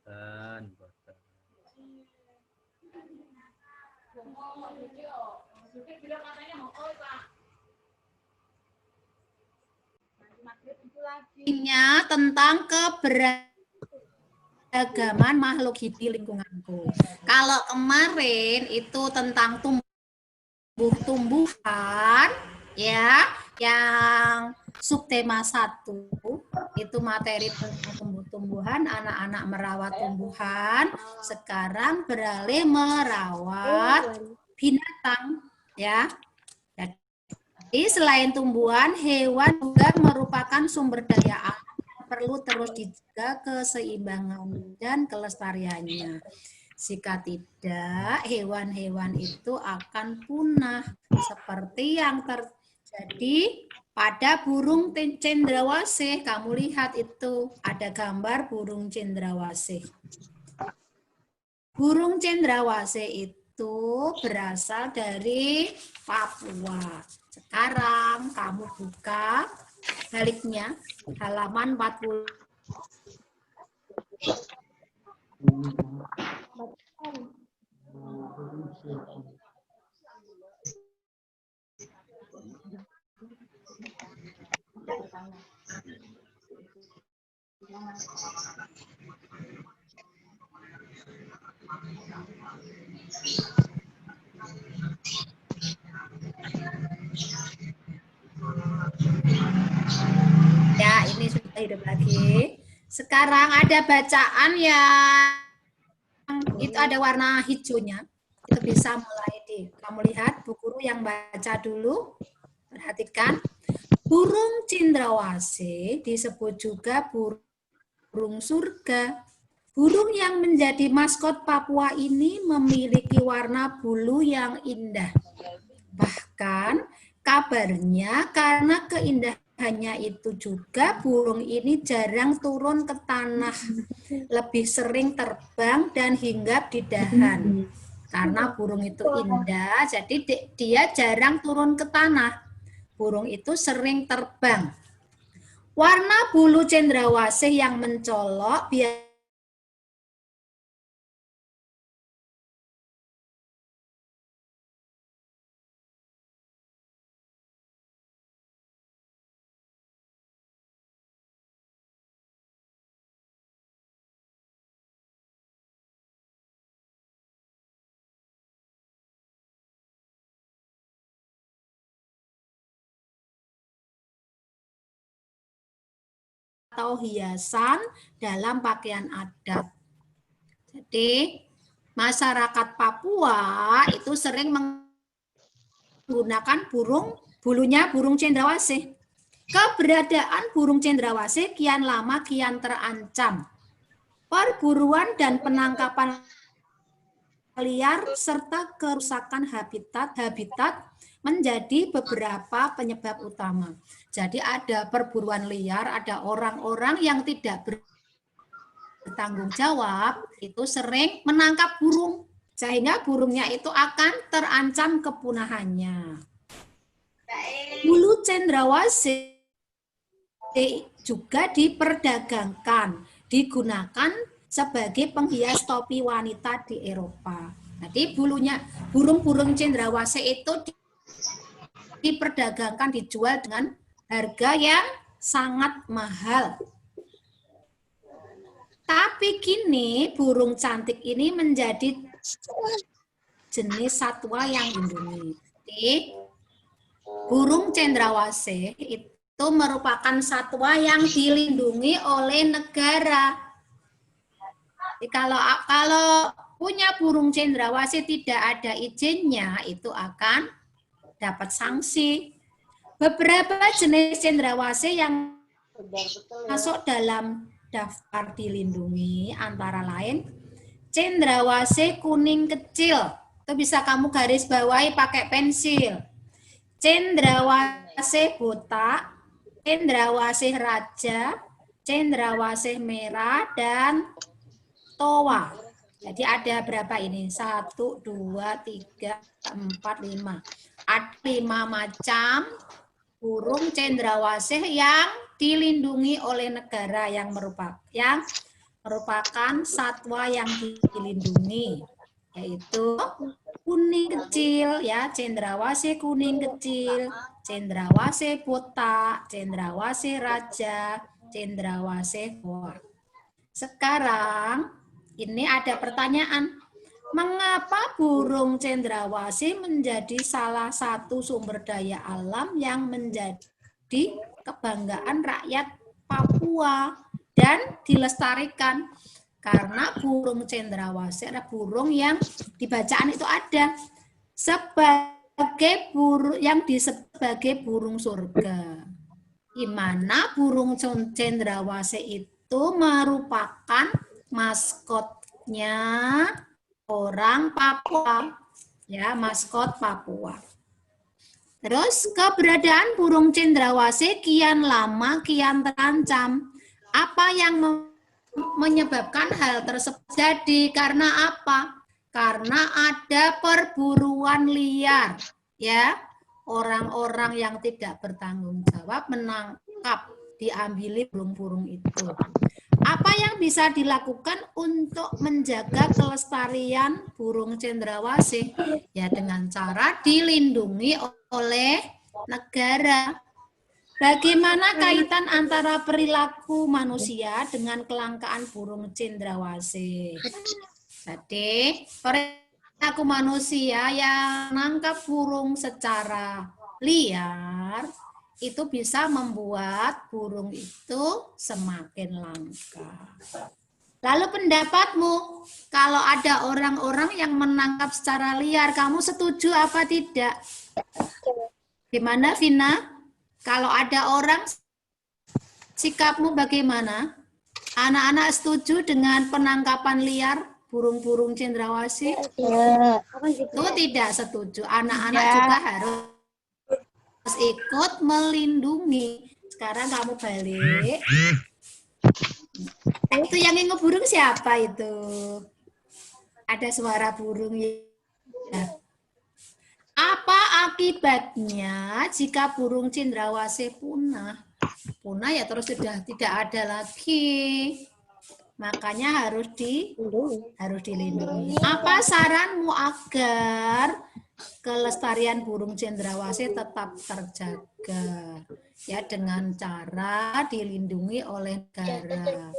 Boten. Tentang keberagaman makhluk hidup di lingkunganku. Kalau kemarin itu tentang tumbuh-tumbuhan, ya, yang subtema 1 itu materi tentang tumbuh-tumbuhan, anak-anak merawat tumbuhan. Sekarang beralih merawat binatang, ya. Jadi selain tumbuhan, hewan juga merupakan sumber daya alam yang perlu terus dijaga keseimbangan dan kelestariannya. Jika tidak, hewan-hewan itu akan punah seperti yang terjadi pada burung cendrawasih. Kamu lihat itu, ada gambar burung cendrawasih. Burung cendrawasih itu berasal dari Papua. Sekarang kamu buka baliknya halaman 40. Ya, ini sudah hidup lagi. Sekarang ada bacaan yang itu ada warna hijaunya. Itu bisa mulai kamu lihat Bu Guru yang baca dulu. Perhatikan. Burung cendrawasih disebut juga burung surga. Burung yang menjadi maskot Papua ini memiliki warna bulu yang indah. Bahkan kabarnya karena keindahannya itu juga burung ini jarang turun ke tanah, lebih sering terbang dan hinggap di dahan. Karena burung itu indah, jadi dia jarang turun ke tanah. Burung itu sering terbang. Warna bulu cendrawasih yang mencolok biasanya atau hiasan dalam pakaian adat. Jadi masyarakat Papua itu sering menggunakan bulunya burung cendrawasih. Keberadaan burung cendrawasih kian lama kian terancam. Perburuan dan penangkapan liar serta kerusakan habitat menjadi beberapa penyebab utama. Jadi ada perburuan liar, ada orang-orang yang tidak bertanggung jawab, itu sering menangkap burung, sehingga burungnya itu akan terancam kepunahannya. Bulu cendrawasih juga diperdagangkan, digunakan sebagai penghias topi wanita di Eropa. Jadi burung-burung cendrawasih itu diperdagangkan, dijual dengan harga yang sangat mahal. Tapi kini burung cantik ini menjadi jenis satwa yang dilindungi. Jadi, burung cendrawasih itu merupakan satwa yang dilindungi oleh negara. Jadi, kalau punya burung cendrawasih tidak ada izinnya, itu akan dapat sanksi. Beberapa jenis cendrawasih yang masuk dalam daftar dilindungi antara lain cendrawasih kuning kecil. Itu bisa kamu garis bawahi pakai pensil. Cendrawasih botak, cendrawasih raja, cendrawasih merah, dan toa. Jadi ada berapa ini? 1, 2, 3, 4, 5. Ada 5 macam burung cendrawasih yang dilindungi oleh negara yang merupakan satwa yang dilindungi, yaitu kuning kecil ya, cendrawasih kuning kecil, cendrawasih botak, cendrawasih raja, cendrawasih hoa. Sekarang ini ada pertanyaan, mengapa burung cendrawasih menjadi salah satu sumber daya alam yang menjadi kebanggaan rakyat Papua dan dilestarikan? Karena burung cendrawasih adalah burung yang di bacaan itu ada sebagai burung yang disebut sebagai burung surga. Di mana burung cendrawasih itu merupakan maskotnya orang Papua, ya, maskot Papua. Terus keberadaan burung cendrawasih kian lama kian terancam. Apa yang menyebabkan hal tersebut jadi? Karena apa? Karena ada perburuan liar, ya. Orang-orang yang tidak bertanggung jawab menangkap, diambili burung-burung itu. Apa yang bisa dilakukan untuk menjaga kelestarian burung cendrawasih? Ya dengan cara dilindungi oleh negara. Bagaimana kaitan antara perilaku manusia dengan kelangkaan burung cendrawasih? Jadi, perilaku manusia yang menangkap burung secara liar itu bisa membuat burung itu semakin langka. Lalu pendapatmu, kalau ada orang-orang yang menangkap secara liar, kamu setuju apa tidak? Gimana, Vina? Kalau ada orang, sikapmu bagaimana? Anak-anak setuju dengan penangkapan liar burung-burung cendrawasih? Itu tidak setuju. Anak-anak juga harus ikut melindungi. Sekarang kamu balik. Itu yang ngeburung siapa itu? Ada suara burung ya. Apa akibatnya jika burung cendrawasih punah? Punah ya terus sudah tidak ada lagi. Makanya harus dilindungi. Apa saranmu agar kelestarian burung cendrawasih tetap terjaga? Ya dengan cara dilindungi oleh negara.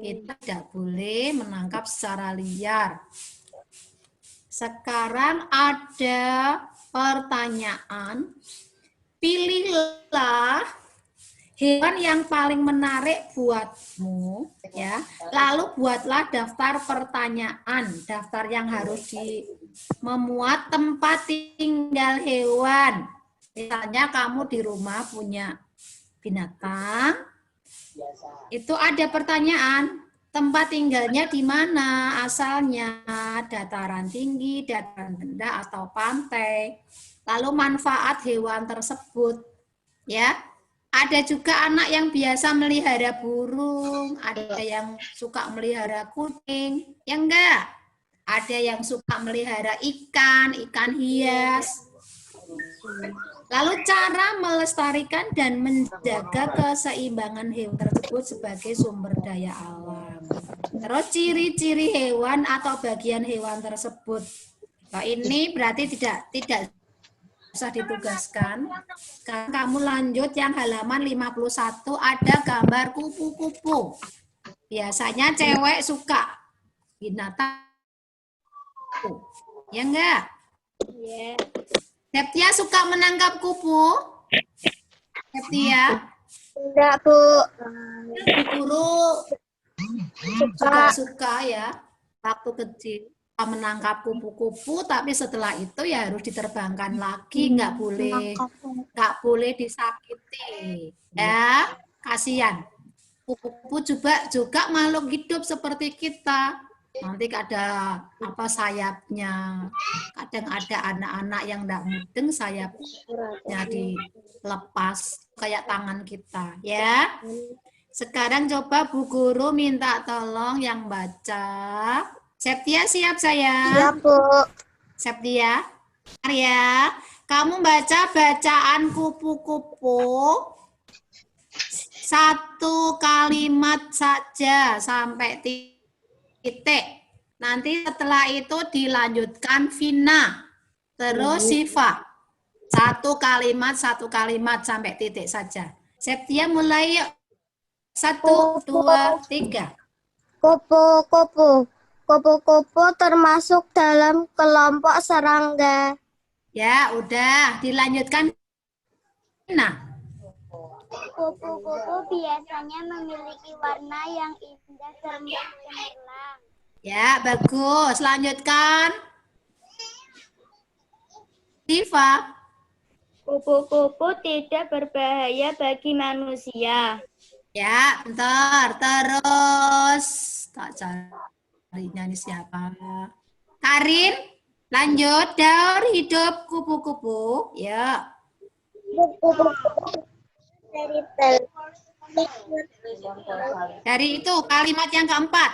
Kita tidak boleh menangkap secara liar. Sekarang ada pertanyaan. Pilihlah hewan yang paling menarik buatmu, ya. Lalu buatlah daftar pertanyaan, daftar yang harus memuat tempat tinggal hewan. Misalnya kamu di rumah punya binatang, itu ada pertanyaan, tempat tinggalnya di mana, asalnya, dataran tinggi, dataran rendah, atau pantai. Lalu manfaat hewan tersebut, ya. Ada juga anak yang biasa melihara burung, ada yang suka melihara kucing, ya enggak? Ada yang suka melihara ikan, ikan hias. Lalu cara melestarikan dan menjaga keseimbangan hewan tersebut sebagai sumber daya alam. Terus ciri-ciri hewan atau bagian hewan tersebut. Nah, ini berarti tidak usah ditugaskan. Sekarang kamu lanjut yang halaman 51, ada gambar kupu-kupu. Biasanya cewek suka binatang. Ya enggak? Iya. Septia suka menangkap kupu? Septia? Enggak, Bu. Guru juga suka ya, waktu kecil menangkap kupu-kupu, tapi setelah itu ya harus diterbangkan lagi, nggak boleh disakiti, ya, kasihan. Kupu-kupu juga makhluk hidup seperti kita. Nanti ada apa sayapnya, kadang ada anak-anak yang tidak mudeng sayapnya dilepas kayak tangan kita, ya. Sekarang coba Bu Guru minta tolong yang baca. Septia siap sayang? Siap, Bu. Septia, kamu baca bacaan kupu-kupu Satu kalimat saja sampai titik. Nanti setelah itu dilanjutkan Vina. Terus Siva. Satu kalimat sampai titik saja. Septia mulai yuk. 1, 2, 3. Kupu-kupu. Kupu-kupu termasuk dalam kelompok serangga. Ya, udah. Dilanjutkan. Nah. Kupu-kupu biasanya memiliki warna yang indah cemerlang. Ya, bagus. Lanjutkan. Siva. Kupu-kupu tidak berbahaya bagi manusia. Ya, bentar. Terus. Tak cari nyanyi siapa. Karin, lanjut. Daur hidup kupu-kupu. Ya. Dari itu kalimat yang keempat.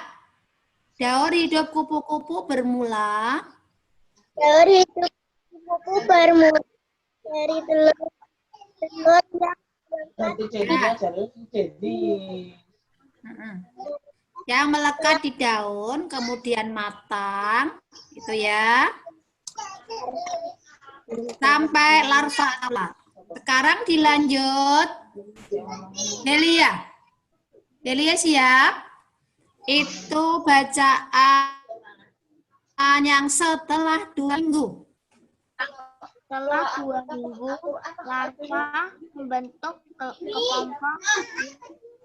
Daur hidup kupu-kupu bermula. Daur hidup kupu-kupu bermula dari telur yang melekat di daun, kemudian matang, gitu ya. Sampai larva atau sekarang dilanjut. Delia. Delia siap? Itu bacaan yang setelah 2 minggu. Setelah 2 minggu, larva membentuk kepompong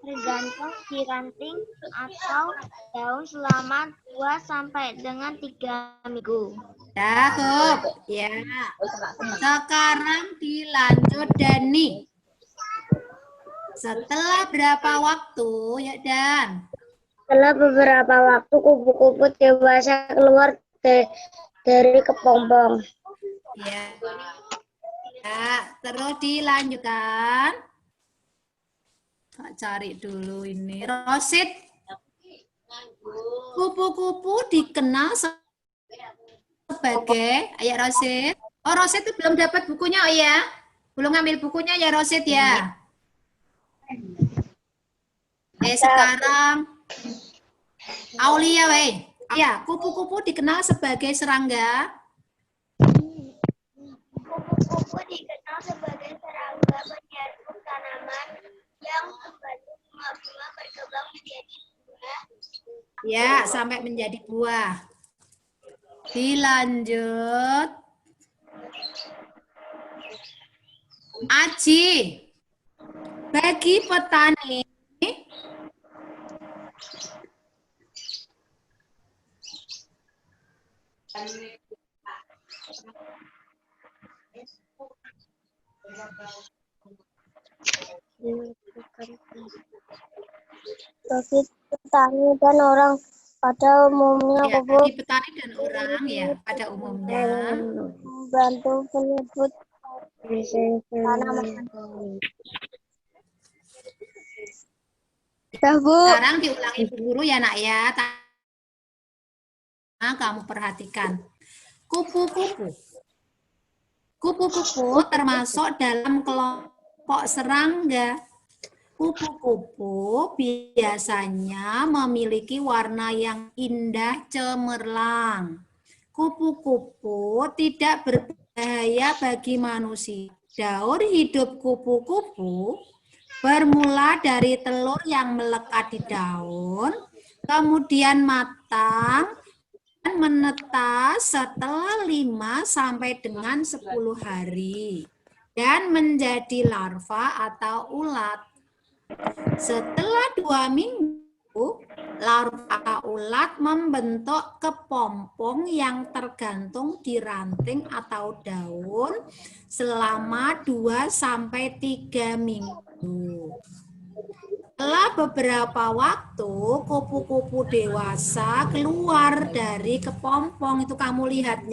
tergantung di ranting atau daun selama 2 sampai dengan 3 minggu. Cakep. Ya. Sekarang dilanjut Dani. Setelah berapa waktu, ya Dan? Setelah beberapa waktu kupu-kupu dewasa keluar dari kepompong. Ya. Ya, terus dilanjutkan. Tak cari dulu ini. Rosit. Kupu-kupu dikenal sebagai, ya Rosit. Oh, Rosit itu belum dapat bukunya, oh ya? Belum ngambil bukunya ya Rosit ya? Sekarang Aulia, weh. Ya, kupu-kupu dikenal sebagai serangga. Kupu-kupu dikenal sebagai serangga penyerbuk tanaman yang membantu bunga-bunga berkembang menjadi buah. Ya, sampai menjadi buah. Dilanjut. Aji. Bagi petani Bagi petani dan orang pada umumnya, ya, bagi petani dan orang ya pada umumnya membantu penyebut tanaman. Sekarang diulangi Bu Guru ya nak ya. Nah, kamu perhatikan. Kupu-kupu. Kupu-kupu termasuk dalam kelompok serangga. Kupu-kupu biasanya memiliki warna yang indah cemerlang. Kupu-kupu tidak berbahaya bagi manusia. Daur hidup kupu-kupu bermula dari telur yang melekat di daun, kemudian matang dan menetas setelah 5 sampai dengan 10 hari dan menjadi larva atau ulat. Setelah 2 minggu, larva atau ulat membentuk kepompong yang tergantung di ranting atau daun selama 2 sampai 3 minggu. Setelah beberapa waktu, kupu-kupu dewasa keluar dari kepompong. Itu kamu lihat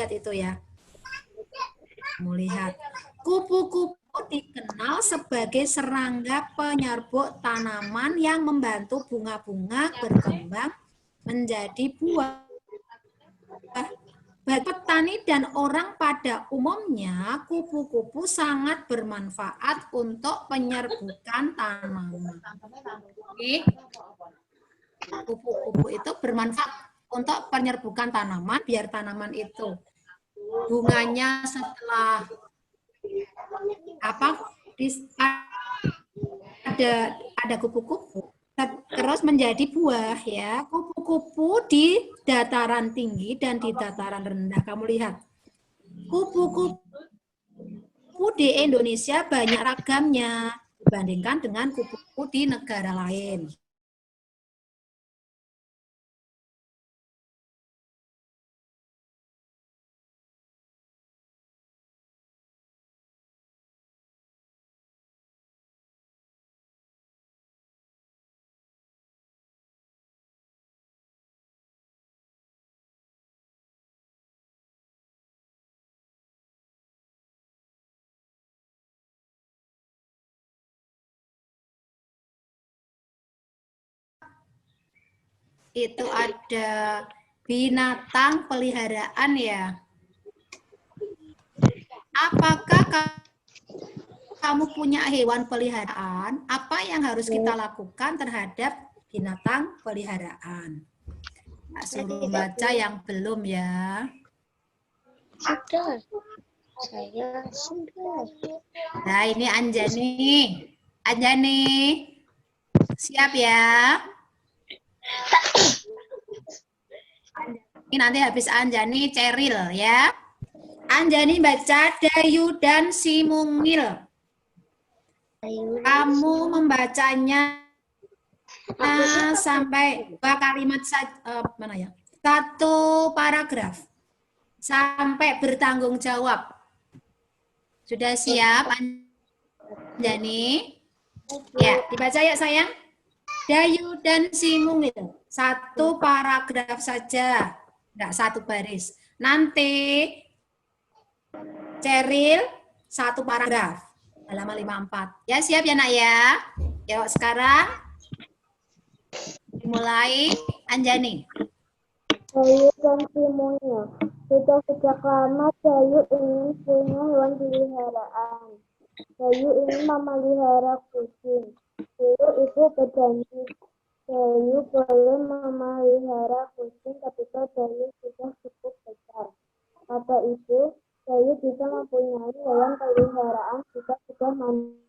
itu ya. Kamu lihat. Kupu-kupu dikenal sebagai serangga penyerbuk tanaman yang membantu bunga-bunga berkembang menjadi buah. Bagi petani dan orang pada umumnya, kupu-kupu sangat bermanfaat untuk penyerbukan tanaman. Oke. Kupu-kupu itu bermanfaat untuk penyerbukan tanaman, biar tanaman itu bunganya setelah ada kupu-kupu terus menjadi buah ya. Kupu-kupu di dataran tinggi dan di dataran rendah. Kamu lihat. Kupu-kupu di Indonesia banyak ragamnya dibandingkan dengan kupu-kupu di negara lain. Itu ada binatang peliharaan ya. Apakah kamu punya hewan peliharaan? Apa yang harus kita lakukan terhadap binatang peliharaan? Nah, suruh baca yang belum ya. Sudah. Saya sudah. Nah, ini Anjani. Anjani. Siap ya? Ini nanti habis Anjani Ceril ya. Anjani baca Dayu dan si Mungil. Kamu membacanya sampai 2 kalimat saja, mana ya? 1 paragraf. Sampai bertanggung jawab. Sudah siap Anjani? Ya, dibaca ya sayang. Dayu dan si Mungil. 1 paragraf saja. Enggak 1 baris. Nanti Ceril 1 paragraf. Halaman 54. Ya, siap ya nak ya? Yuk sekarang dimulai Anjani. Dayu dan si Mungil. Sudah sejak lama Dayu ingin punya hewan peliharaan. Dayu ingin memelihara kucing. Dulu ibu berjanji Dayu boleh memelihara kucing ketika Dayu sudah cukup besar. Kata ibu, Dayu bisa mempunyai hewan peliharaan jika sudah mandiri.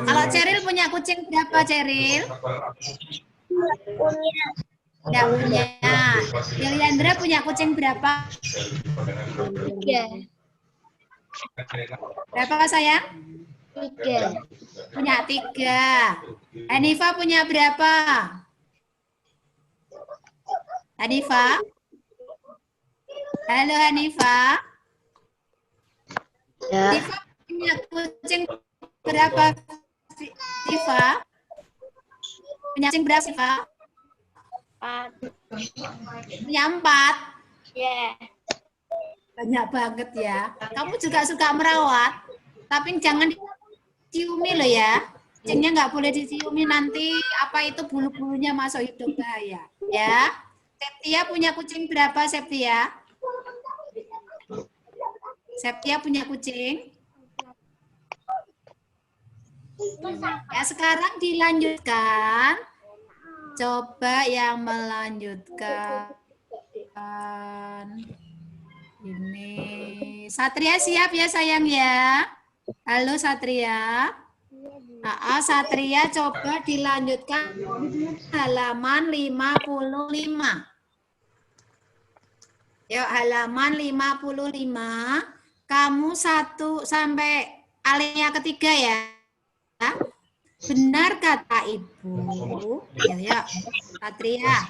Kalau Ceril punya kucing berapa, Ceril? Tidak punya. Yeliandra punya kucing berapa? 3. Berapa sayang? 3. Punya 3. Hanifa punya berapa? Hanifa? Halo Hanifa? Ya. Hanifa punya kucing berapa? Hanifa? Punya kucing berapa, Hanifa? 4. Punya 4. Ya. Banyak banget ya. Kamu juga suka merawat, tapi jangan diciumi loh ya. Kucingnya nggak boleh diciumi, nanti apa itu bulu-bulunya masuk hidung, bahaya. Ya. Septia punya kucing berapa, Septia? Septia punya kucing? Ya, sekarang dilanjutkan. Coba yang melanjutkan. Ini Satria siap ya sayang ya? Halo Satria. Satria coba dilanjutkan halaman 55. Yuk halaman 55. Kamu 1 sampai alinea ketiga ya. Benar kata Ibu. Ya, Satria.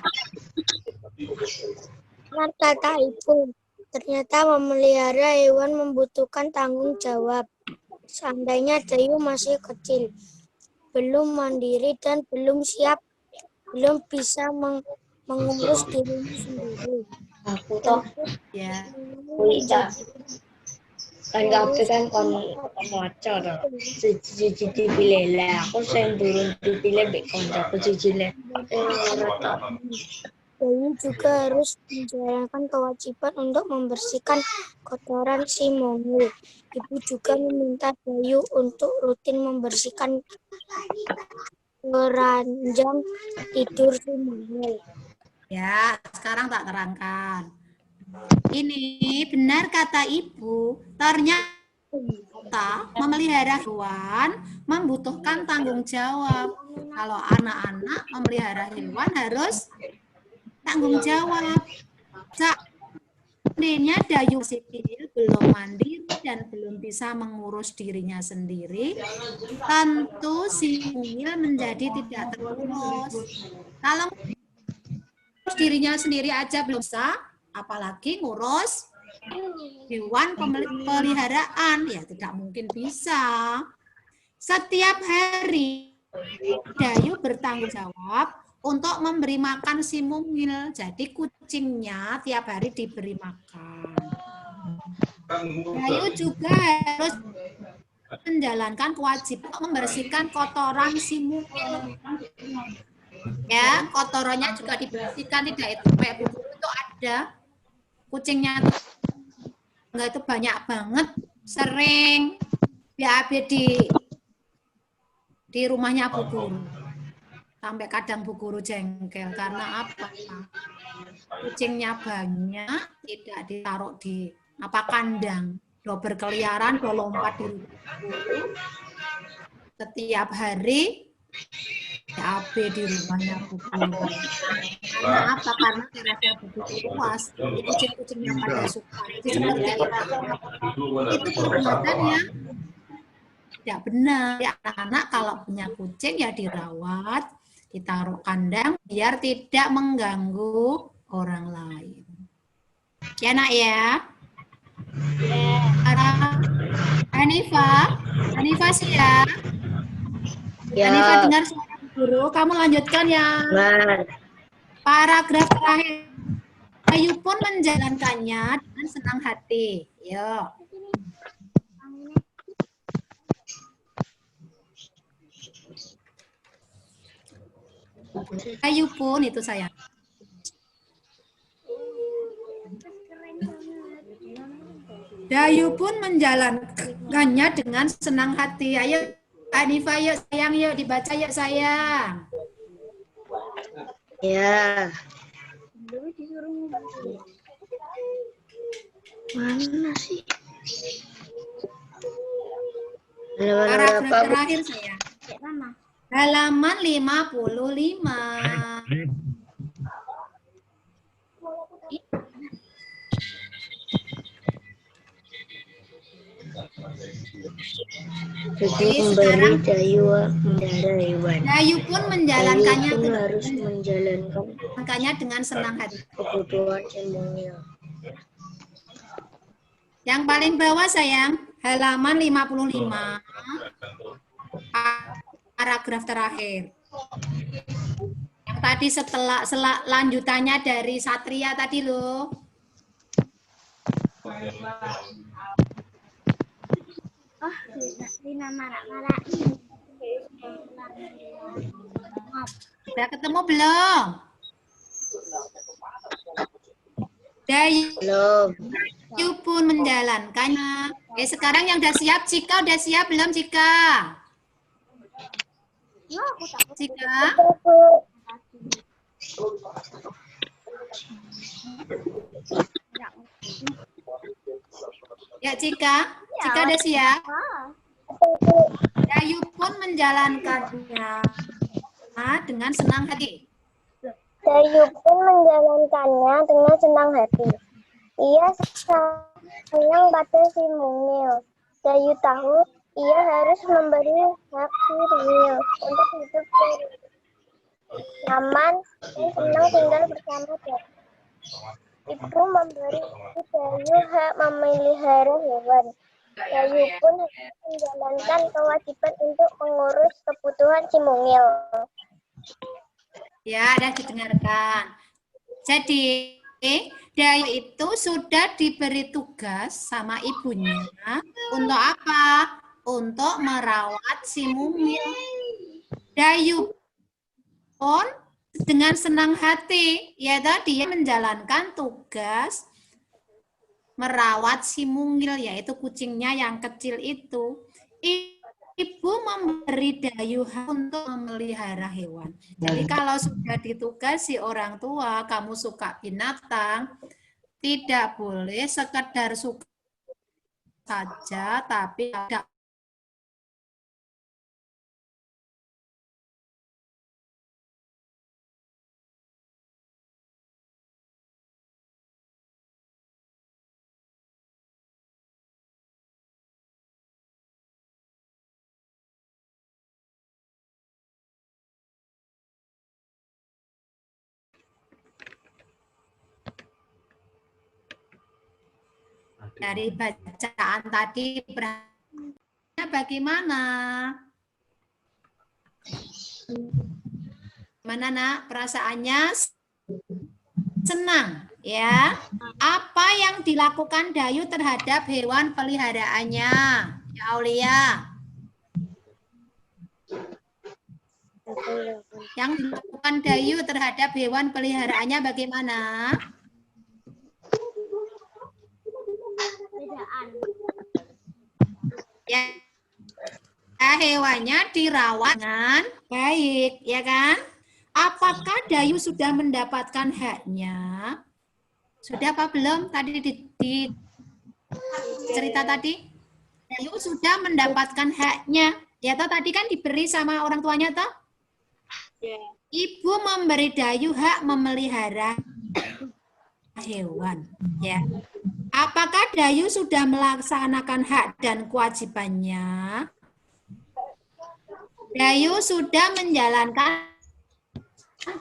Benar kata ibu. Ternyata memelihara hewan membutuhkan tanggung jawab. Seandainya Dayu masih kecil, belum mandiri dan belum siap, belum bisa mengurus dirinya sendiri. Aku toh Ya. kan kabeh kan kon maca to. Siji dipilih lah. Aku sing durung dipilih mbek kancaku siji le. Ora to. Dayu juga harus menjalankan kewajiban untuk membersihkan kotoran si mungil. Ibu juga meminta Dayu untuk rutin membersihkan keranjang tidur si mungil. Ya, sekarang tak terangkan. Ini benar kata ibu, ternyata memelihara hewan membutuhkan tanggung jawab. Kalau anak-anak memelihara hewan harus tanggung jawab. Seandainya Dayu masih kecil, belum mandiri dan belum bisa mengurus dirinya sendiri, tentu si mungil menjadi tidak terurus. Kalau dirinya sendiri aja belum bisa, apalagi ngurus hewan peliharaan, ya tidak mungkin bisa. Setiap hari Dayu bertanggung jawab untuk memberi makan si mungil. Jadi kucingnya tiap hari diberi makan. Dayu juga harus menjalankan kewajiban membersihkan kotoran si mungil. Ya, kotorannya juga dibersihkan, tidak itu kayak buku itu ada kucingnya enggak itu banyak banget, sering BAB di rumahnya Bu Guru. Sampai kadang Bu Guru jengkel karena apa? Kucingnya banyak, tidak ditaruh di kandang, do berkeliaran, do lompat di rumah. Setiap hari BAB di rumahnya Bu Guru. Karena apa? Karena terasnya begitu luas. Kucing-kucingnya pada suka. Jadi seperti itu perbuatannya tidak benar. Ya, anak-anak kalau punya kucing ya dirawat, ditaruh kandang biar tidak mengganggu orang lain. Ya nak ya. Hanifa siap. Ya. Hanifa dengar suara guru, kamu lanjutkan ya. Nah. Paragraf terakhir. Dayu pun menjalankannya dengan senang hati. Yuk. Dayu pun itu saya. Dayu pun menjalankannya dengan senang hati. Ayo Hanifa, yuk sayang, yuk dibaca yuk sayang. Ya. Mana sih? Paragraf terakhir saya. Halaman 55. Jadi memberi Dayu memelihara hewan. Dayu pun menjalankannya Dayu pun harus menjalankannya dengan senang hati. Kebutuhan si mungil. Yang paling bawah sayang, halaman 55. Paragraf terakhir. Yang tadi setelah lanjutannya dari Satria tadi loh. Oh, Lina marah-marah. Sudah ketemu belum? Dayu pun menjalankannya. Sekarang yang udah siap, Cika udah siap belum Cika? Cika? Ya Cika, Cika udah siap? Dayu pun menjalankannya dengan senang hati. Dayu pun menjalankannya dengan senang hati. Ia sayang pada si mungil. Dayu tahu ia harus memberi hak si mungil untuk hidup nyaman dan senang tinggal bersama Dayu. Ibu memberi Dayu hak memelihara hewan. Dayu pun harus menjalankan kewajiban untuk mengurus kebutuhan si mungil. Ya, ada didengarkan. Jadi, Dayu itu sudah diberi tugas sama ibunya untuk apa? Untuk merawat si mungil. Dayu pun dengan senang hati, ya tadi menjalankan tugas merawat si mungil, yaitu kucingnya yang kecil itu. Ibu memberi Dayu hak untuk memelihara hewan. Jadi kalau sudah ditugasi orang tua, kamu suka binatang, tidak boleh sekedar suka saja, tapi tidak dari bacaan tadi bagaimana? Mana nak perasaannya? Senang ya. Apa yang dilakukan Dayu terhadap hewan peliharaannya? Ya Aulia. Yang dilakukan Dayu terhadap hewan peliharaannya bagaimana? Ya, hewannya dirawat dengan baik, ya kan? Apakah Dayu sudah mendapatkan haknya? Sudah apa belum? Tadi di cerita tadi, Dayu sudah mendapatkan haknya. Ya toh tadi kan diberi sama orang tuanya toh? Ibu memberi Dayu hak memelihara hewan. Ya. Apakah Dayu sudah melaksanakan hak dan kewajibannya? Dayu sudah menjalankan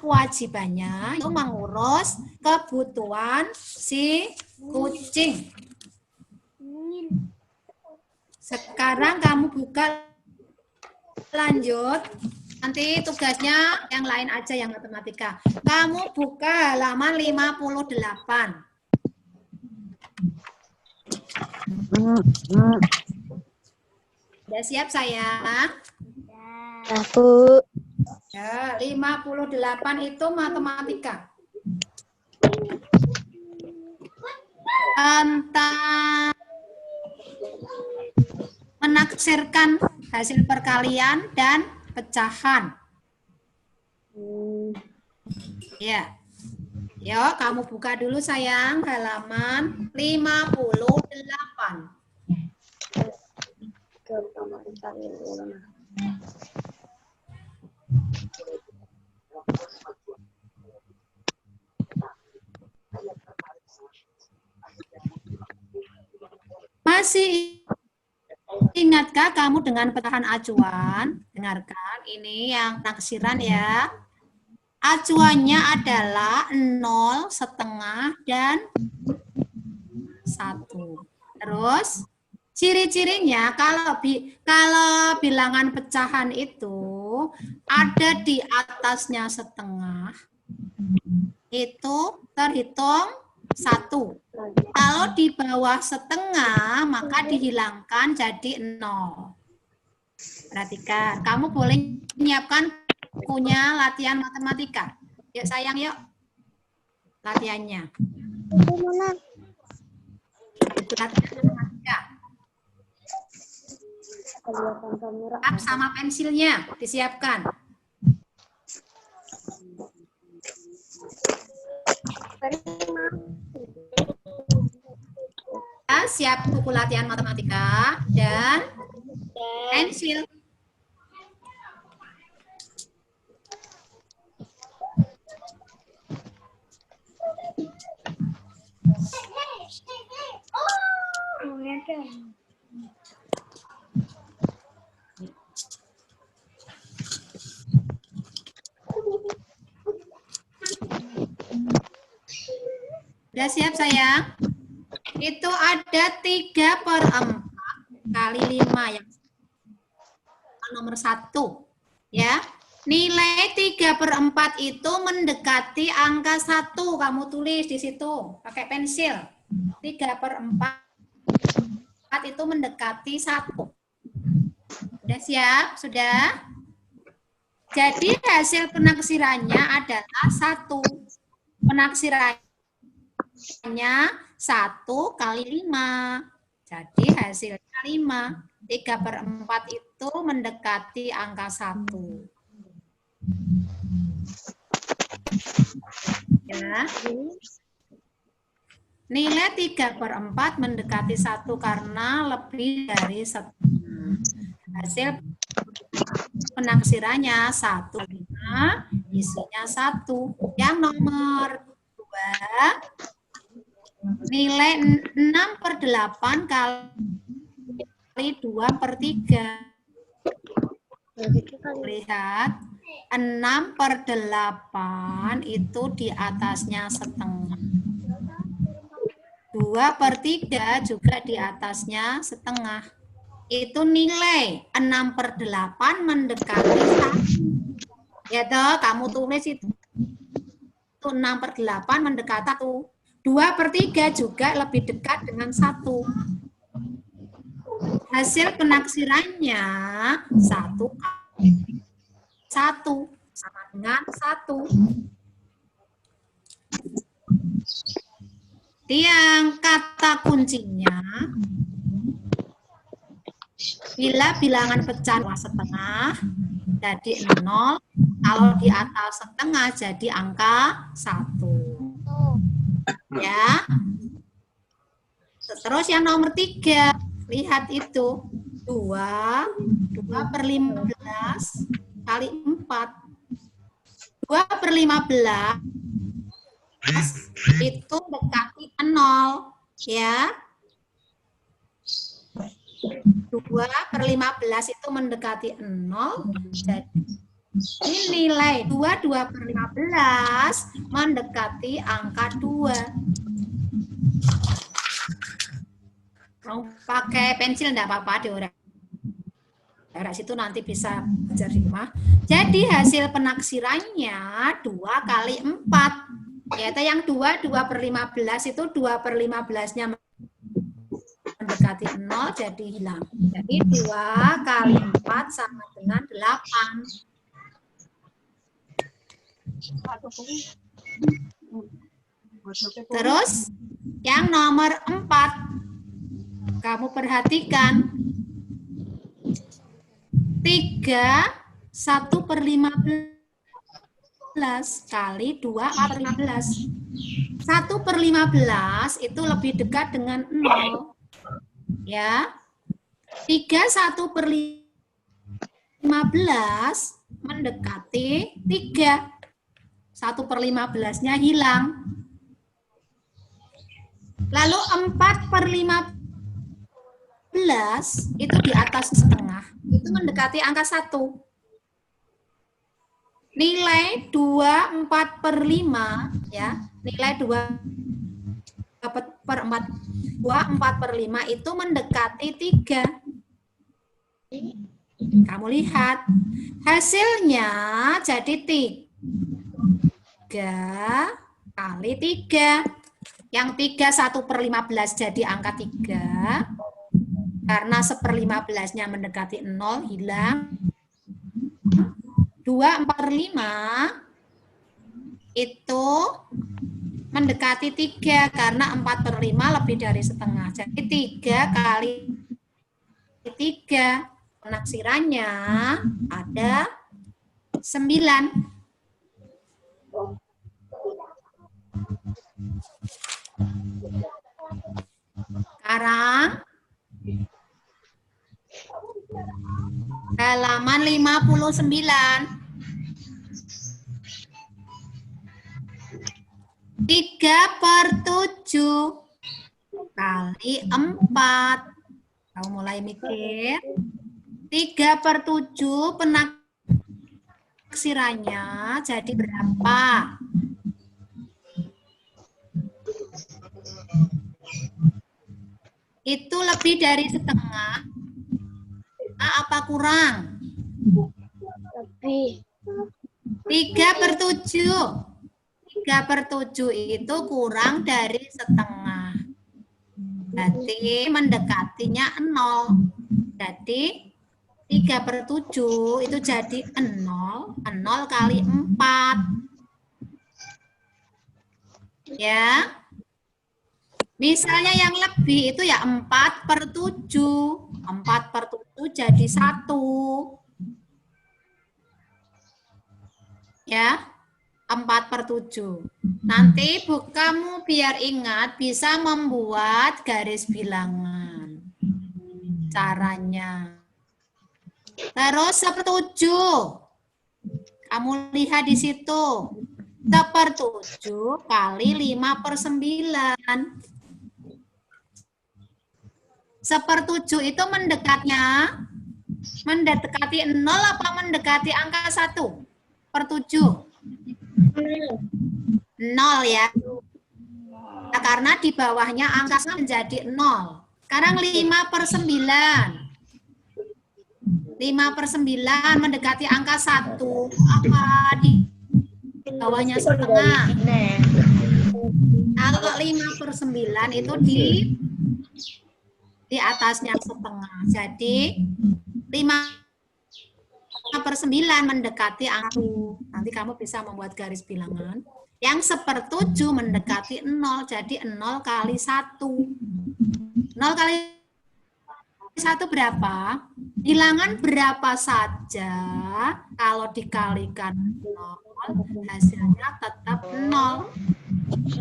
kewajibannya itu mengurus kebutuhan si kucing. Sekarang kamu buka lanjut. Nanti tugasnya yang lain aja yang matematika. Kamu buka halaman 58. Sudah siap sayang? Ya, Bu. Ya, 58 itu matematika. Tentang menaksirkan hasil perkalian dan pecahan. Ya. Yuk, kamu buka dulu sayang halaman 58. Masih ingatkah kamu dengan pecahan acuan? Dengarkan, ini yang taksiran ya. Acuannya adalah 0, setengah, dan 1. Terus, ciri-cirinya kalau bilangan pecahan itu ada di atasnya setengah, itu terhitung 1. Kalau di bawah setengah, maka dihilangkan jadi 0. Perhatikan, kamu boleh menyiapkan bukunya latihan matematika. Yuk sayang, yuk. Latihannya. Buku latihan matematika. Sama pensilnya disiapkan. Ya, siap buku latihan matematika dan pensil. Sudah siap sayang? Itu ada 3/4 kali 5 yang nomor 1. Ya. Nilai 3/4 itu mendekati angka 1. Kamu tulis di situ pakai pensil. 3/4 itu mendekati 1. Sudah siap? Sudah? Jadi hasil penaksirannya adalah 1. Penaksirannya 1 kali 5. Jadi hasilnya 5. 3/4 itu mendekati angka 1. Ya. Nilai 3/4 mendekati 1 karena lebih dari 1. Hasil penaksirannya 1, isinya 1. Yang nomor 2, nilai 6/8 kali 2/3. Lihat, 6/8 itu di atasnya setengah. 2/3 juga di atasnya setengah. Itu nilai 6/8 mendekati 1. Ya toh, kamu tulis itu 6/8 mendekati 1. 2/3 juga lebih dekat dengan 1. Hasil penaksirannya 1 kali 1 sama dengan 1. Yang kata kuncinya, bila bilangan pecah setengah jadi 0, kalau di atas setengah jadi angka 1. Ya. Terus yang nomor 3, lihat itu 2/15 kali 4. 2/15 itu dekati 0, ya. 2/15 itu mendekati 0, jadi nilai 2/15 mendekati angka 2. Mau pakai pensil enggak apa-apa, diorek. Dari situ nanti bisa belajar di rumah. Jadi hasil penaksirannya 2 kali 4. Yaitu yang 2/15 itu 2/15-nya mendekati 0 jadi hilang. Jadi 2 kali 4 sama dengan 8. Terus yang nomor 4. Kamu perhatikan. 3 1/15 kali 2 4/15. 1/15 itu lebih dekat dengan 0. Ya. 3 1/15 mendekati 3. 1/15-nya hilang. Lalu 4/15 itu di atas setengah. Itu mendekati angka 1. Nilai 2/4/5 ya. Nilai 2/4/5 itu mendekati 3. Kamu lihat hasilnya jadi 3 kali 3. Yang 3 1/15 jadi angka 3. Karena 1/15-nya mendekati 0, hilang. 2/4/5 itu mendekati 3 karena 4/5 lebih dari setengah. Jadi 3 kali 3. Penaksirannya ada 9. Sekarang halaman 59. 3/7 kali 4. Kamu mulai mikir. 3/7 penaksirannya jadi berapa? itu lebih dari setengah apa kurang? Lebih. 3/7. 3/7 itu kurang dari setengah. Berarti mendekatinya 0. Jadi 3/7 itu jadi 0. 0 kali 4. Ya. Misalnya yang lebih itu ya 4/7. 4/7 jadi 1. Ya, 4/7. Nanti kamu biar ingat bisa membuat garis bilangan. Caranya. Terus 1/7. Kamu lihat di situ. 1/7 kali 5/9. 1/7 itu mendekati 0 apa mendekati angka 1/7? 0 ya. Karena di bawahnya angka menjadi 0. Sekarang 5/9. 5/9 mendekati angka 1. Apa di bawahnya setengah? Kalau 5/9 itu di atasnya setengah. Jadi 5/9 mendekati angka. Nanti kamu bisa membuat garis bilangan. Yang 1/7 mendekati 0. Jadi 0 kali 1. 0 kali 1 berapa? Bilangan berapa saja kalau dikalikan 0 hasilnya tetap 0.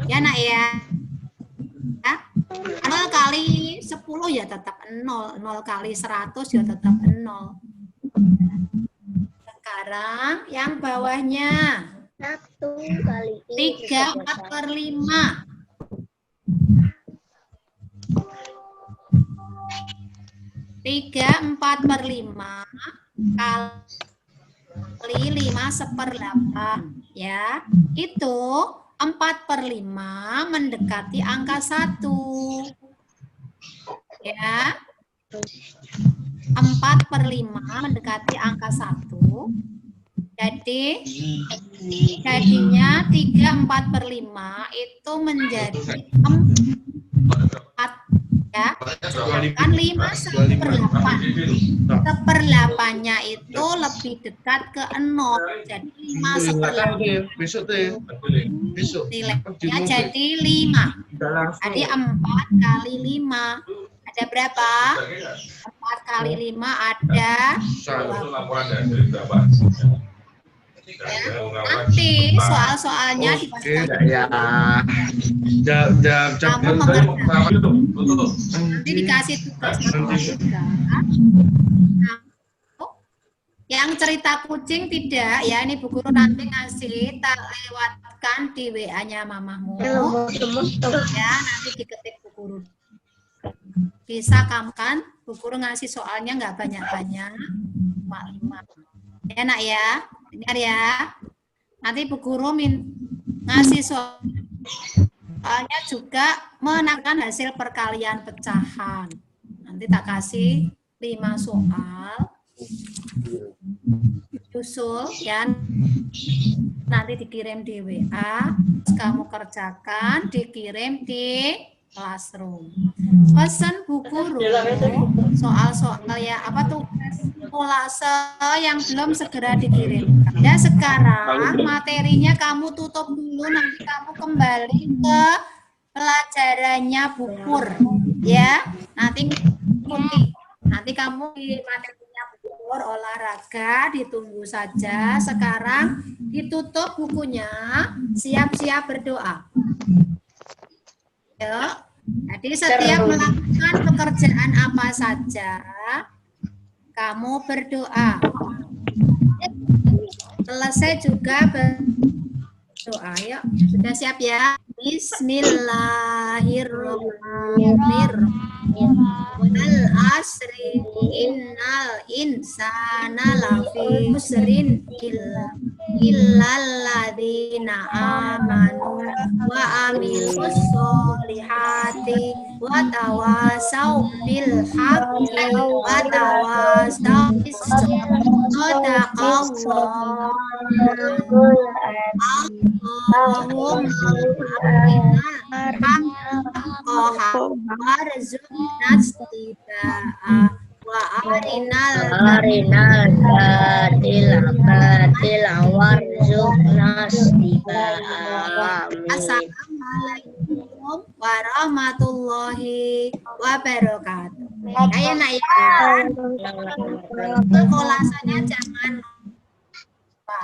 Ya nak ya. 0 kali 10 ya tetap 0. 0 kali 100 ya tetap 0. Sekarang yang bawahnya 1 kali 3/4/5. 3/4/5 kali 5/8 ya. Itu 4/5 mendekati angka 1. Ya. 4/5 mendekati angka 1. Jadi jadinya 3/4/5 itu menjadi 4 ya. Kan 5/8. 1/8-nya itu lebih dekat ke 0. Jadi 5/8. Nilainya jadi 5. Jadi 4 kali 5. Ada berapa? 4 kali 5 ada 20. Ya, nanti soal-soalnya kamu mengerjakan. Nanti dikasih tugas matematika. Yang cerita kucing tidak ya, ini Bu Guru nanti ngasih, tak lewatkan di WA-nya mamahmu. Ya, nanti diketik Bu Guru. Bisa kamu kan, Bu Guru ngasih soalnya nggak banyak-banyak, 5. Ya nak ya. Dengar ya, nanti Bu Guru ngasih soalnya juga menekan hasil perkalian pecahan. Nanti tak kasih 5 soal, susul ya, nanti dikirim di WA, kamu kerjakan, dikirim di Classroom. Pesan Bu Guru, soal-soal ya apa tuh kolase yang belum segera dikirim. Ya sekarang materinya kamu tutup dulu, nanti kamu kembali ke pelajarannya Bu Pur ya. Nanti kamu di materinya Bu Pur olahraga ditunggu saja. Sekarang ditutup bukunya, siap-siap berdoa. Ya. Jadi setiap melakukan pekerjaan apa saja, kamu berdoa. Selesai juga berdoa. Yuk, sudah siap ya? Bismillahirrahmanirrahim. Wal asri innal insana lafi khusrin illa illalladzina amanu wa amilus solihati wa tawasaw bil haqqi wa tawasaw bis sabr. Sadaqallah. Allahumma warzuqna istiba'a wa arinal batila warzuqna istiba'a. Assalamualaikum warahmatullahi wabarakatuh. Kayak nak ya. Kolasannya jangan lupa.